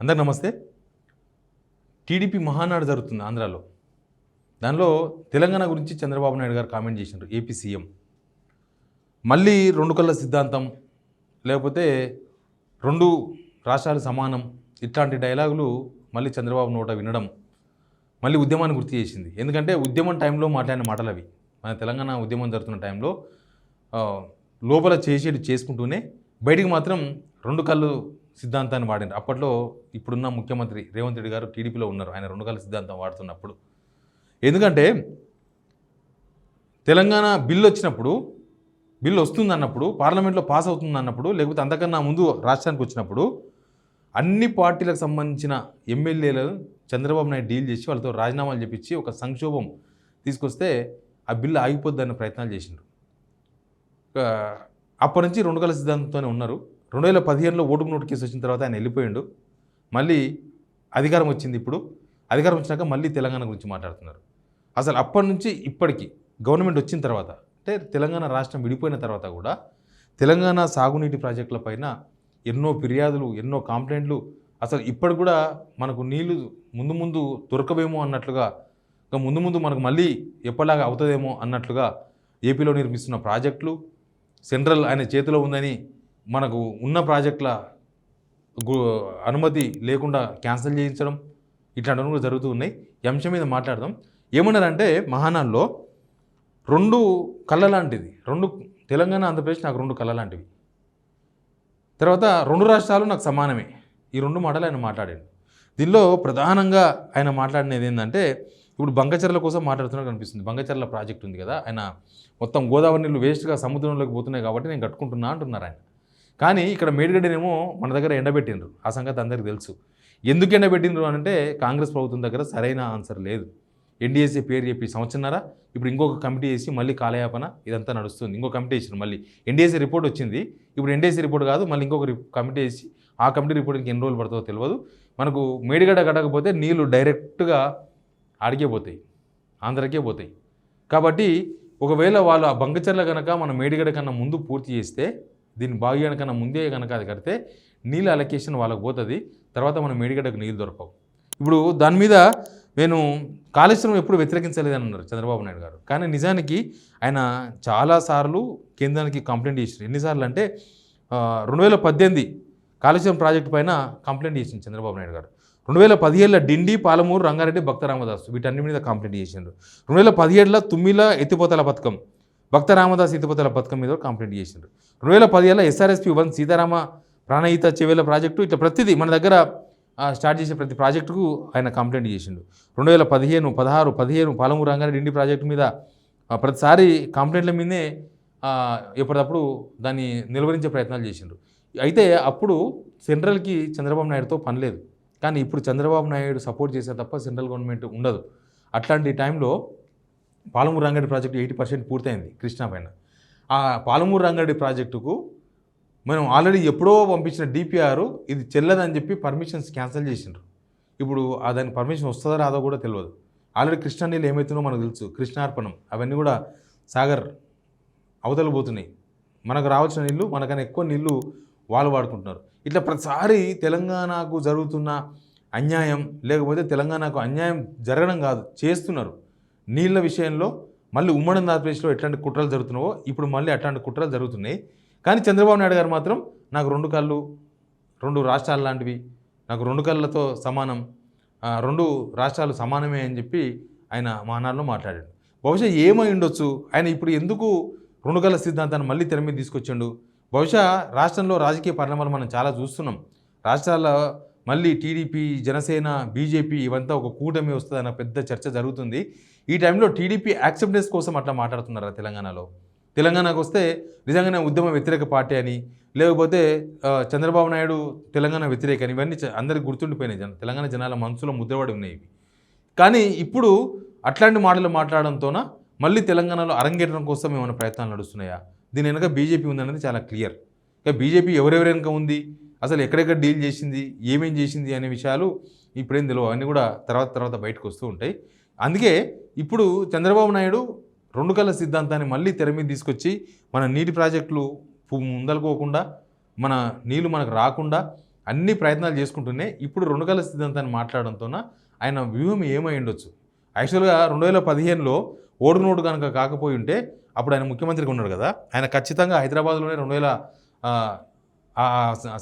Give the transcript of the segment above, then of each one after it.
అందరికి నమస్తే. టీడీపీ మహానాడు జరుగుతుంది ఆంధ్రాలో. దానిలో తెలంగాణ గురించి చంద్రబాబు నాయుడు గారు కామెంట్ చేసినారు. ఏపీ సీఎం మళ్ళీ రెండు కళ్ళ సిద్ధాంతం, లేకపోతే రెండు రాష్ట్రాలు సమానం, ఇట్లాంటి డైలాగులు మళ్ళీ చంద్రబాబు నోట వినడం మళ్ళీ ఉద్యమాన్ని గుర్తు చేసింది. ఎందుకంటే ఉద్యమం టైంలో మాట్లాడిన మాటలు అవి. మన తెలంగాణ ఉద్యమం జరుగుతున్న టైంలో లోపల చేసేది చేసుకుంటూనే బయటికి మాత్రం రెండు కళ్ళు సిద్ధాంతాన్ని వాడారు. అప్పట్లో ఇప్పుడున్న ముఖ్యమంత్రి రేవంత్ రెడ్డి గారు టీడీపీలో ఉన్నారు. ఆయన రెండు కళ్ళ సిద్ధాంతం వాడుతున్నప్పుడు, ఎందుకంటే తెలంగాణ బిల్లు వచ్చినప్పుడు, బిల్లు వస్తుంది అన్నప్పుడు, పార్లమెంట్లో పాస్ అవుతుంది అన్నప్పుడు, లేకపోతే అంతకన్నా ముందు రాష్ట్రానికి వచ్చినప్పుడు అన్ని పార్టీలకు సంబంధించిన ఎమ్మెల్యేలు చంద్రబాబు నాయుడు డీల్ చేసి వాళ్ళతో రాజీనామాలు చెప్పించి ఒక సంక్షోభం తీసుకొస్తే ఆ బిల్లు ఆగిపోద్దన్న ప్రయత్నాలు చేసిండ్రు. అప్పటి నుంచి రెండు కళ్ళ సిద్ధాంతంతోనే ఉన్నారు. 2015లో ఓటుకు నోటు కేసు వచ్చిన తర్వాత ఆయన వెళ్ళిపోయిండు. మళ్ళీ అధికారం వచ్చింది. ఇప్పుడు అధికారం వచ్చినాక మళ్ళీ తెలంగాణ గురించి మాట్లాడుతున్నారు. అసలు అప్పటి నుంచి ఇప్పటికీ గవర్నమెంట్ వచ్చిన తర్వాత, అంటే తెలంగాణ రాష్ట్రం విడిపోయిన తర్వాత కూడా తెలంగాణ సాగునీటి ప్రాజెక్టుల పైన ఎన్నో ఫిర్యాదులు, ఎన్నో కంప్లైంట్లు, అసలు ఇప్పటికి కూడా మనకు నీళ్లు ముందు ముందు దొరకవేమో అన్నట్లుగా, ఇంకా ముందు ముందు మనకు మళ్ళీ ఎప్పటిలాగా అవుతుందేమో అన్నట్లుగా ఏపీలో నిర్మిస్తున్న ప్రాజెక్టులు, సెంట్రల్ ఆయన చేతిలో ఉందని మనకు ఉన్న ప్రాజెక్టుల అనుమతి లేకుండా క్యాన్సిల్ చేయించడం, ఇట్లాంటివన్నీ కూడా జరుగుతూ ఉన్నాయి. ఈ అంశం మీద మాట్లాడదాం. ఏమన్నారంటే మహానాడులో రెండు కళ్ళ లాంటిది, రెండు తెలంగాణ ఆంధ్రప్రదేశ్ నాకు రెండు కళ్ళ లాంటివి, తర్వాత రెండు రాష్ట్రాలు నాకు సమానమే. ఈ రెండు మాటలు ఆయన మాట్లాడాడు. దీనిలో ప్రధానంగా ఆయన మాట్లాడినది ఏంటంటే, ఇప్పుడు బంకచర్ల కోసం మాట్లాడుతున్నట్టు కనిపిస్తుంది. బంకచర్ల ప్రాజెక్ట్ ఉంది కదా, ఆయన మొత్తం గోదావరి నీళ్ళు వేస్ట్గా సముద్రంలోకి పోతున్నాయి కాబట్టి నేను కట్టుకుంటున్నా అంటున్నారు ఆయన. కానీ ఇక్కడ మేడిగడ్డనేమో మన దగ్గర ఎండబెట్టిండ్రు. ఆ సంగతి అందరికీ తెలుసు. ఎందుకు ఎండబెట్టిండ్రు అని అంటే కాంగ్రెస్ ప్రభుత్వం దగ్గర సరైన ఆన్సర్ లేదు. ఎన్డీఏసీ పేరు చెప్పి సంవత్సరన్నర, ఇప్పుడు ఇంకొక కమిటీ వేసి మళ్ళీ కాలయాపన ఇదంతా నడుస్తుంది. ఇంకో కమిటీ వేసిన మళ్ళీ ఎన్డీఏసీ రిపోర్ట్ వచ్చింది. ఇప్పుడు ఎన్డీఏసీ రిపోర్ట్ కాదు, మళ్ళీ ఇంకొక కమిటీ వేసి ఆ కమిటీ రిపోర్ట్కి ఎన్ని రోజులు పడుతుందో తెలియదు. మనకు మేడిగడ్డ కట్టకపోతే నీళ్లు డైరెక్ట్గా ఆడికే పోతాయి, ఆంధ్రకే పోతాయి. కాబట్టి ఒకవేళ వాళ్ళు ఆ బంకచర్ల కనుక మన మేడిగడ్డ కన్నా ముందు పూర్తి చేస్తే, దీన్ని బాగా కన్నా ముందే కనుక అది కడితే నీళ్ళ అలొకేషన్ వాళ్ళకి పోతుంది. తర్వాత మన మేడిగడ్డకు నీళ్ళు దొరకవు. ఇప్పుడు దాని మీద నేను కాళేశ్వరం ఎప్పుడు వ్యతిరేకించలేదని అన్నారు చంద్రబాబు నాయుడు గారు. కానీ నిజానికి ఆయన చాలాసార్లు కేంద్రానికి కంప్లైంట్ చేశారు. ఎన్నిసార్లు అంటే 2018 కాళేశ్వరం ప్రాజెక్టు పైన కంప్లైంట్ చేసింది చంద్రబాబు నాయుడు గారు. 2017లో డిండి, పాలమూరు, రంగారెడ్డి, భక్త రామదాసు వీటన్ని మీద కంప్లైంట్ చేసిండ్రు. 2017లో తుమ్మిల ఎత్తిపోతల పథకం, భక్త రామదాస్ ఎత్తిపోతల పథకం మీద కంప్లైంట్ చేసిండ్రు. 2017లో SRSP 1 సీతారామ ప్రాణహిత చెవేల ప్రాజెక్టు, ఇట్లా ప్రతిదీ మన దగ్గర స్టార్ట్ చేసే ప్రతి ప్రాజెక్టుకు ఆయన కంప్లైంట్ చేసిండు. 2015, 16, 17 పాలమూరు, రంగారెడ్డి, డిండి ప్రాజెక్టు మీద ప్రతిసారి కంప్లైంట్ల మీదే ఎప్పటికప్పుడు దాన్ని నిలువరించే ప్రయత్నాలు చేసిండ్రు. అయితే అప్పుడు సెంట్రల్కి చంద్రబాబు నాయుడుతో పని లేదు. కానీ ఇప్పుడు చంద్రబాబు నాయుడు సపోర్ట్ చేసే తప్ప సెంట్రల్ గవర్నమెంట్ ఉండదు. అట్లాంటి టైంలో పాలమూరు రంగారెడ్డి ప్రాజెక్టు 80% పూర్తయింది కృష్ణా పైన. ఆ పాలమూరు రంగారెడ్డి ప్రాజెక్టుకు మనం ఆల్రెడీ ఎప్పుడో పంపించిన DPR ఇది చెల్లదని చెప్పి పర్మిషన్స్ క్యాన్సిల్ చేసిండ్రు. ఇప్పుడు దానికి పర్మిషన్ వస్తుందో రాదో కూడా తెలియదు. ఆల్రెడీ కృష్ణా నీళ్ళు ఏమవుతుందో మనకు తెలుసు, కృష్ణార్పణం అవన్నీ కూడా సాగర్ అవతల పోతున్నాయి. మనకు రావాల్సిన నీళ్ళు మనకన్నా ఎక్కువ నీళ్ళు వాళ్ళు వాడుకుంటున్నారు. ఇట్లా ప్రతిసారి తెలంగాణకు జరుగుతున్న అన్యాయం, లేకపోతే తెలంగాణకు అన్యాయం జరగడం కాదు, చేస్తున్నారు. నీళ్ళ విషయంలో మళ్ళీ ఉమ్మడి ఆంధ్రప్రదేశ్లో ఎట్లాంటి కుట్రలు జరుగుతున్నావో ఇప్పుడు మళ్ళీ అట్లాంటి కుట్రలు జరుగుతున్నాయి. కానీ చంద్రబాబు నాయుడు గారు మాత్రం నాకు రెండు కళ్ళు, రెండు రాష్ట్రాలు లాంటివి, నాకు రెండు కళ్ళతో సమానం, రెండు రాష్ట్రాలు సమానమే అని చెప్పి ఆయన మహానాడులో మాట్లాడాడు. బహుశా ఏమై ఉండొచ్చు, ఆయన ఇప్పుడు ఎందుకు రెండు కళ్ళ సిద్ధాంతాన్ని మళ్ళీ తెర మీద తీసుకొచ్చాడు? బహుశా రాష్ట్రంలో రాజకీయ పరిణామాలు మనం చాలా చూస్తున్నాం. రాష్ట్రాల మళ్ళీ టీడీపీ, జనసేన, బీజేపీ ఇవంతా ఒక కూటమి వస్తుందన్న పెద్ద చర్చ జరుగుతుంది. ఈ టైంలో టీడీపీ యాక్సెప్టెన్స్ కోసం అట్లా మాట్లాడుతున్నారా తెలంగాణలో? తెలంగాణకు వస్తే నిజంగానే ఉద్యమ వ్యతిరేక పార్టీ అని, లేకపోతే చంద్రబాబు నాయుడు తెలంగాణ వ్యతిరేక అని, ఇవన్నీ అందరికి గుర్తుండిపోయినాయి. తెలంగాణ జనాల మనసులో ముద్రపడి ఉన్నాయి ఇవి. కానీ ఇప్పుడు అట్లాంటి మాటలు మాట్లాడడంతోన మళ్ళీ తెలంగాణలో అరంగేట్రం కోసం ఏమైనా ప్రయత్నాలు నడుస్తున్నాయా? దీని వెనక బీజేపీ ఉందనేది చాలా క్లియర్. ఇక బీజేపీ ఎవరెవరి వెనక ఉంది, అసలు ఎక్కడెక్కడ డీల్ చేసింది, ఏమేం చేసింది అనే విషయాలు ఇప్పుడేం తెలియవు. అవన్నీ కూడా తర్వాత బయటకు వస్తూ ఉంటాయి. అందుకే ఇప్పుడు చంద్రబాబు నాయుడు రెండు కళ్ళ సిద్ధాంతాన్ని మళ్ళీ తెర మీద తీసుకొచ్చి మన నీటి ప్రాజెక్టులు ముందలుకోకుండా, మన నీళ్లు మనకు రాకుండా, అన్ని ప్రయత్నాలు చేసుకుంటూనే ఇప్పుడు 2 కళ్ళ సిద్ధాంతాన్ని మాట్లాడడంతో ఆయన వ్యూహం ఏమై ఉండొచ్చు. యాక్చువల్గా 2015లో ఓడు నోటు కనుక కాకపోయి ఉంటే అప్పుడు ఆయన ముఖ్యమంత్రిగా ఉన్నాడు కదా, ఆయన ఖచ్చితంగా హైదరాబాద్లోనే 2000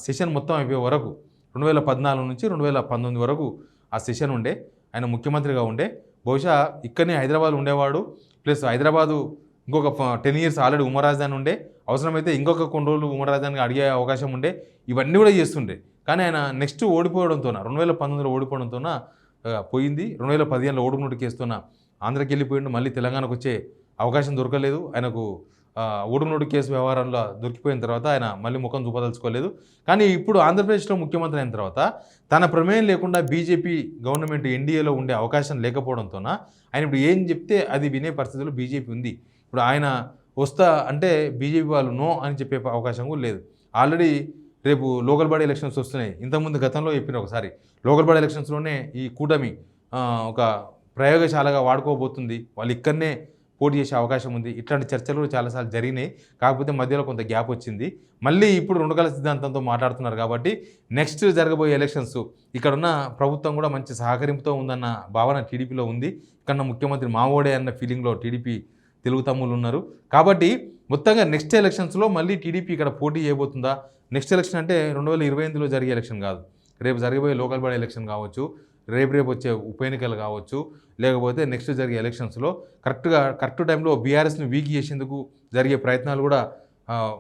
సెషన్ మొత్తం అయిపోయే వరకు 2014 నుంచి 2019 వరకు ఆ సెషన్ ఉండే, ఆయన ముఖ్యమంత్రిగా ఉండే, బహుశా ఇక్కడనే హైదరాబాద్ ఉండేవాడు. ప్లస్ హైదరాబాదు ఇంకొక 10 ఇయర్స్ ఆల్రెడీ ఉమ్మడి రాజధాని ఉండే, అవసరమైతే ఇంకొక కొన్ని రోజులు ఉమ్మడి రాజధానికి అడిగే అవకాశం ఉండే, ఇవన్నీ కూడా చేస్తుండే. కానీ ఆయన నెక్స్ట్ ఓడిపోవడంతో 2019లో ఓడిపోవడంతో పోయింది. 2015లో ఓడుగు నోటు కేసుతోన ఆంధ్రకి వెళ్ళిపోయిండు, మళ్ళీ తెలంగాణకు వచ్చే అవకాశం దొరకలేదు ఆయనకు. ఓడుగు నోటు కేసు వ్యవహారంలో దొరికిపోయిన తర్వాత ఆయన మళ్ళీ ముఖం చూపదలుచుకోలేదు. కానీ ఇప్పుడు ఆంధ్రప్రదేశ్లో ముఖ్యమంత్రి అయిన తర్వాత తన ప్రమేయం లేకుండా బీజేపీ గవర్నమెంట్ ఎన్డీఏలో ఉండే అవకాశం లేకపోవడంతో ఆయన ఇప్పుడు ఏం చెప్తే అది వినే పరిస్థితుల్లో బీజేపీ ఉంది. ఇప్పుడు ఆయన వస్తా అంటే బీజేపీ వాళ్ళు నో అని చెప్పే అవకాశం కూడా లేదు. ఆల్రెడీ రేపు లోకల్ బాడీ ఎలక్షన్స్ వస్తున్నాయి. ఇంతకుముందు గతంలో చెప్పిన ఒకసారి లోకల్ బాడీ ఎలక్షన్స్లోనే ఈ కూటమి ఒక ప్రయోగశాలగా వాడుకోబోతుంది, వాళ్ళు ఇక్కడనే పోటీ చేసే అవకాశం ఉంది. ఇట్లాంటి చర్చలు కూడా చాలాసార్లు జరిగినాయి. కాకపోతే మధ్యలో కొంత గ్యాప్ వచ్చింది. మళ్ళీ ఇప్పుడు 2 కళ్ళ సిద్ధాంతంతో మాట్లాడుతున్నారు కాబట్టి నెక్స్ట్ జరగబోయే ఎలక్షన్స్ ఇక్కడున్న ప్రభుత్వం కూడా మంచి సహకరింపుతో ఉందన్న భావన టీడీపీలో ఉంది. ఇక్కడ ముఖ్యమంత్రి మావోడే అన్న ఫీలింగ్లో టీడీపీ తెలుగు తమ్ముళ్ళు ఉన్నారు. కాబట్టి మొత్తంగా నెక్స్ట్ ఎలక్షన్స్లో మళ్ళీ టీడీపీ ఇక్కడ పోటీ చేయబోతుందా? నెక్స్ట్ ఎలక్షన్ అంటే 2028లో జరిగే ఎలక్షన్ కాదు, రేపు జరగబోయే లోకల్ బాడీ ఎలక్షన్ కావచ్చు, రేపు వచ్చే ఉప ఎన్నికలు కావచ్చు, లేకపోతే నెక్స్ట్ జరిగే ఎలక్షన్స్లో కరెక్ట్ టైంలో బీఆర్ఎస్ని వీక్ చేసేందుకు జరిగే ప్రయత్నాలు కూడా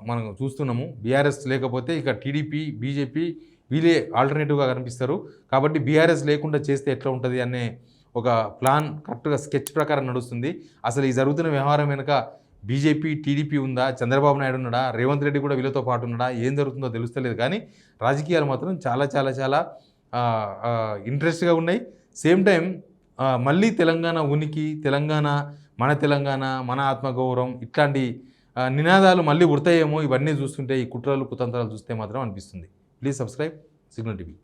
మనం చూస్తున్నాము. బీఆర్ఎస్ లేకపోతే ఇక టీడీపీ బీజేపీ వీళ్ళే ఆల్టర్నేటివ్గా కనిపిస్తారు. కాబట్టి బీఆర్ఎస్ లేకుండా చేస్తే ఎట్లా ఉంటుంది అనే ఒక ప్లాన్ కరెక్ట్గా స్కెచ్ ప్రకారం నడుస్తుంది. అసలు ఈ జరుగుతున్న వ్యవహారం వెనుక బీజేపీ టీడీపీ ఉందా, చంద్రబాబు నాయుడు ఉన్నాడా, రేవంత్ రెడ్డి కూడా వీళ్ళతో పాటు ఉన్నాడా, ఏం జరుగుతుందో తెలుస్తలేదు. కానీ రాజకీయాలు మాత్రం చాలా చాలా చాలా ఇంట్రెస్ట్గా ఉన్నాయి. సేమ్ టైం మళ్ళీ తెలంగాణ ఉనికి, తెలంగాణ మన ఆత్మగౌరవం ఇట్లాంటి నినాదాలు మళ్ళీ ఉడతాయేమో ఇవన్నీ చూస్తుంటే, ఈ కుట్రలు కుతంత్రాలు చూస్తే మాత్రం అనిపిస్తుంది. Please subscribe signal TV.